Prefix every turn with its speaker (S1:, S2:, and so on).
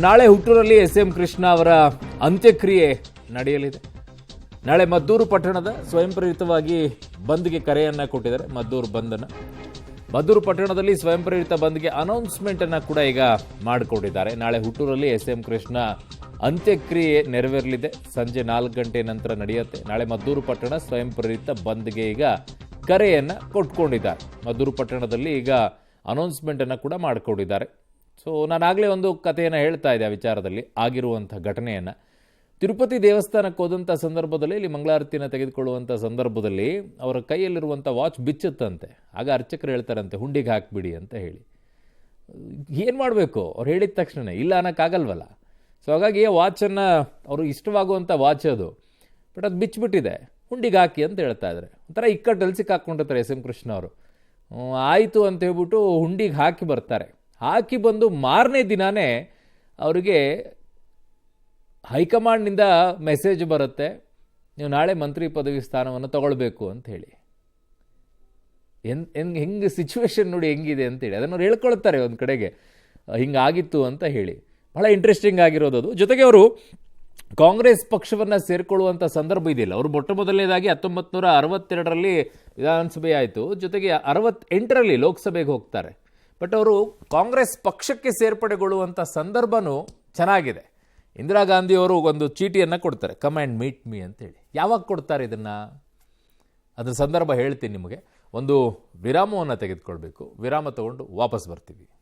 S1: ನಾಳೆ ಹುಟ್ಟೂರಲ್ಲಿ ಎಸ್.ಎಂ. ಕೃಷ್ಣ ಅವರ ಅಂತ್ಯಕ್ರಿಯೆ ನಡೆಯಲಿದೆ. ನಾಳೆ ಮದ್ದೂರು ಪಟ್ಟಣದ ಸ್ವಯಂ ಪ್ರೇರಿತವಾಗಿ ಬಂದ್ಗೆ ಕರೆಯನ್ನ ಕೊಟ್ಟಿದ್ದಾರೆ. ಮದ್ದೂರು ಪಟ್ಟಣದಲ್ಲಿ ಸ್ವಯಂ ಪ್ರೇರಿತ ಬಂದ್ಗೆ ಅನೌನ್ಸ್ಮೆಂಟ್ ಅನ್ನ ಕೂಡ ಈಗ ಮಾಡಿಕೊಂಡಿದ್ದಾರೆ. ನಾಳೆ ಹುಟ್ಟೂರಲ್ಲಿ ಎಸ್.ಎಂ. ಕೃಷ್ಣ ಅಂತ್ಯಕ್ರಿಯೆ ನೆರವೇರಲಿದೆ. ಸಂಜೆ 4 ಗಂಟೆ ನಂತರ ನಡೆಯುತ್ತೆ. ನಾಳೆ ಮದ್ದೂರು ಪಟ್ಟಣ ಸ್ವಯಂ ಪ್ರೇರಿತ ಬಂದ್ಗೆ ಈಗ ಕರೆಯನ್ನ ಕೊಟ್ಕೊಂಡಿದ್ದಾರೆ. ಮದ್ದೂರು ಪಟ್ಟಣದಲ್ಲಿ ಈಗ ಅನೌನ್ಸ್ಮೆಂಟ್ ಅನ್ನ ಕೂಡ ಮಾಡಿಕೊಂಡಿದ್ದಾರೆ. ಸೊ ನಾನಾಗಲೇ ಒಂದು ಕಥೆಯನ್ನು ಹೇಳ್ತಾ ಇದ್ದೆ ಆ ವಿಚಾರದಲ್ಲಿ ಆಗಿರುವಂಥ ಘಟನೆಯನ್ನು. ತಿರುಪತಿ ದೇವಸ್ಥಾನಕ್ಕೆ ಹೋದಂಥ ಸಂದರ್ಭದಲ್ಲಿ ಇಲ್ಲಿ ಮಂಗಳಾರತಿಯನ್ನು ತೆಗೆದುಕೊಳ್ಳುವಂಥ ಸಂದರ್ಭದಲ್ಲಿ ಅವರ ಕೈಯಲ್ಲಿರುವಂಥ ವಾಚ್ ಬಿಚ್ಚುತ್ತಂತೆ. ಆಗ ಅರ್ಚಕರು ಹೇಳ್ತಾರಂತೆ ಹುಂಡಿಗೆ ಹಾಕಿಬಿಡಿ ಅಂತ ಹೇಳಿ. ಏನು ಮಾಡಬೇಕು ಅವ್ರು ಹೇಳಿದ ತಕ್ಷಣ ಇಲ್ಲ ಅನ್ನೋಕ್ಕಾಗಲ್ವಲ್ಲ. ಸೊ ಹಾಗಾಗಿ ವಾಚನ್ನು ಅವರು ಇಷ್ಟವಾಗುವಂಥ ವಾಚ್ ಅದು, ಬಟ್ ಅದು ಬಿಚ್ಚಿಬಿಟ್ಟಿದೆ, ಹುಂಡಿಗೆ ಹಾಕಿ ಅಂತ ಹೇಳ್ತಾ ಇದ್ದಾರೆ. ಒಂಥರ ಇಕ್ಕಟ್ಟಲ್ಲಿ ಸಿಕ್ಕಾಕೊಂಡಿರ್ತಾರೆ ಎಸ್.ಎಂ. ಕೃಷ್ಣ ಅವರು. ಆಯಿತು ಅಂತ ಹೇಳ್ಬಿಟ್ಟು ಹುಂಡಿಗೆ ಹಾಕಿ ಬರ್ತಾರೆ. ಹಾಕಿ ಬಂದು ಮಾರನೇ ದಿನಾನೇ ಅವರಿಗೆ ಹೈಕಮಾಂಡ್ನಿಂದ ಮೆಸೇಜ್ ಬರುತ್ತೆ, ನೀವು ನಾಳೆ ಮಂತ್ರಿ ಪದವಿ ಸ್ಥಾನವನ್ನು ತಗೊಳ್ಬೇಕು ಅಂತ ಹೇಳಿ. ಹೆಂಗೆ ಸಿಚುವೇಶನ್ ನೋಡಿ ಹೆಂಗಿದೆ ಅಂತೇಳಿ ಅದನ್ನು ಹೇಳ್ಕೊಳ್ತಾರೆ ಒಂದು ಕಡೆಗೆ, ಹಿಂಗಾಗಿತ್ತು ಅಂತ ಹೇಳಿ. ಬಹಳ ಇಂಟ್ರೆಸ್ಟಿಂಗ್ ಆಗಿರೋದು ಅದು. ಜೊತೆಗೆ ಅವರು ಕಾಂಗ್ರೆಸ್ ಪಕ್ಷವನ್ನು ಸೇರಿಕೊಳ್ಳುವಂಥ ಸಂದರ್ಭ ಇದೆಯಲ್ಲ, ಅವರು ಮೊಟ್ಟ ಮೊದಲನೇದಾಗಿ 1962ರಲ್ಲಿ ವಿಧಾನಸಭೆ ಆಯಿತು, ಜೊತೆಗೆ 68ರಲ್ಲಿ ಲೋಕಸಭೆಗೆ ಹೋಗ್ತಾರೆ. ಬಟ್ ಅವರು ಕಾಂಗ್ರೆಸ್ ಪಕ್ಷಕ್ಕೆ ಸೇರ್ಪಡೆಗೊಳ್ಳುವಂಥ ಸಂದರ್ಭನೂ ಚೆನ್ನಾಗಿದೆ. ಇಂದಿರಾ ಗಾಂಧಿಯವರು ಒಂದು ಚೀಟಿಯನ್ನು ಕೊಡ್ತಾರೆ, ಕಮ್ ಆ್ಯಂಡ್ ಮೀಟ್ ಮೀ ಅಂತೇಳಿ. ಯಾವಾಗ ಕೊಡ್ತಾರೆ ಇದನ್ನು, ಅದರ ಸಂದರ್ಭ ಹೇಳ್ತೀನಿ ನಿಮಗೆ. ಒಂದು ವಿರಾಮವನ್ನು ತೆಗೆದುಕೊಳ್ಬೇಕು. ವಿರಾಮ ತಗೊಂಡು ವಾಪಸ್ ಬರ್ತೀವಿ.